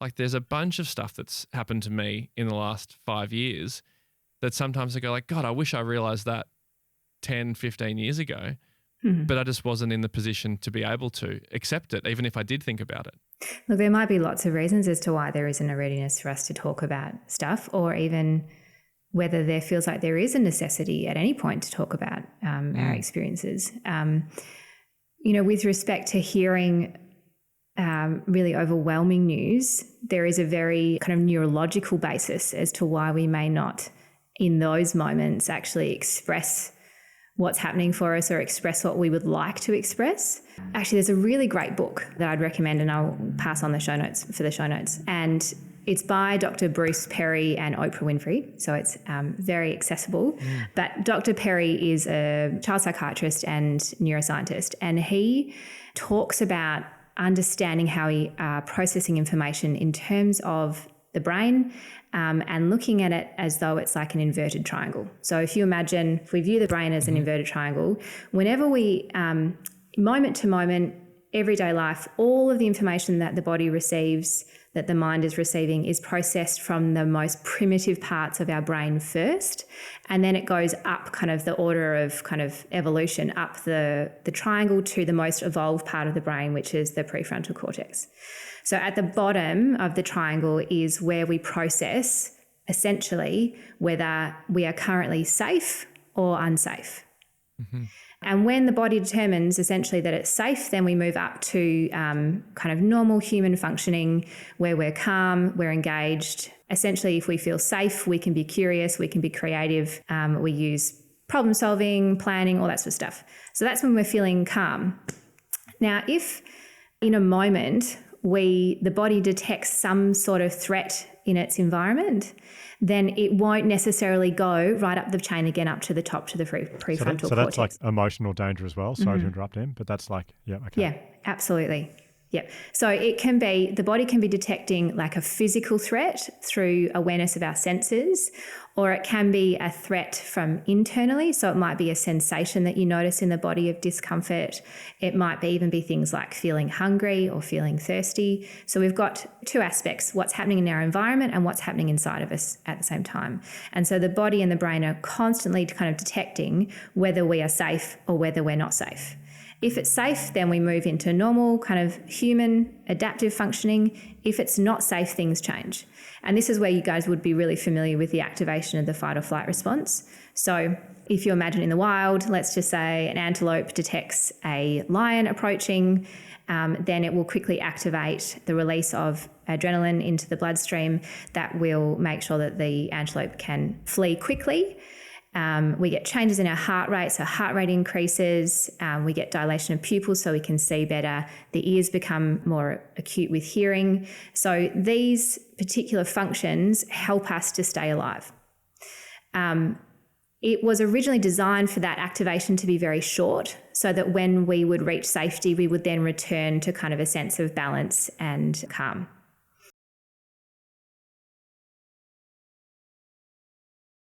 Like there's a bunch of stuff that's happened to me in the last 5 years that sometimes I go like, God, I wish I realized that 10, 15 years ago, but I just wasn't in the position to be able to accept it, even if I did think about it. Look, there might be lots of reasons as to why there isn't a readiness for us to talk about stuff, or even whether there feels like there is a necessity at any point to talk about our experiences. With respect to hearing really overwhelming news, there is a very kind of neurological basis as to why we may not, in those moments, actually express what's happening for us or express what we would like to express. Actually, there's a really great book that I'd recommend, and I'll pass on the show notes for the show notes. And it's by Dr. Bruce Perry and Oprah Winfrey, so it's very accessible. But Dr. Perry is a child psychiatrist and neuroscientist, and he talks about understanding how we are processing information in terms of the brain and looking at it as though it's like an inverted triangle. So if we view the brain as an inverted triangle, whenever we, moment to moment, everyday life, all of the information that the body receives, that the mind is receiving, is processed from the most primitive parts of our brain first, and then it goes up kind of the order of kind of evolution, up the triangle to the most evolved part of the brain, which is the prefrontal cortex. So at the bottom of the triangle is where we process essentially whether we are currently safe or unsafe. And when the body determines essentially that it's safe, then we move up to kind of normal human functioning, where we're calm, we're engaged. Essentially, if we feel safe, we can be curious, we can be creative, we use problem solving, planning, all that sort of stuff. So that's when we're feeling calm. Now, if in a moment the body detects some sort of threat in its environment, then it won't necessarily go right up the chain again up to the top to the prefrontal cortex. So that's like emotional danger as well. Sorry to interrupt him, but that's like, okay. Yeah, absolutely. Yeah. So the body can be detecting like a physical threat through awareness of our senses, or it can be a threat from internally. So it might be a sensation that you notice in the body of discomfort. It might even be things like feeling hungry or feeling thirsty. So we've got two aspects, what's happening in our environment and what's happening inside of us at the same time. And so the body and the brain are constantly kind of detecting whether we are safe or whether we're not safe. If it's safe, then we move into normal kind of human adaptive functioning. If it's not safe, things change. And this is where you guys would be really familiar with the activation of the fight or flight response. So if you imagine in the wild, let's just say an antelope detects a lion approaching, then it will quickly activate the release of adrenaline into the bloodstream that will make sure that the antelope can flee quickly. We get changes in our heart rate, so heart rate increases. We get dilation of pupils so we can see better. The ears become more acute with hearing. So these particular functions help us to stay alive. It was originally designed for that activation to be very short, so that when we would reach safety, we would then return to kind of a sense of balance and calm.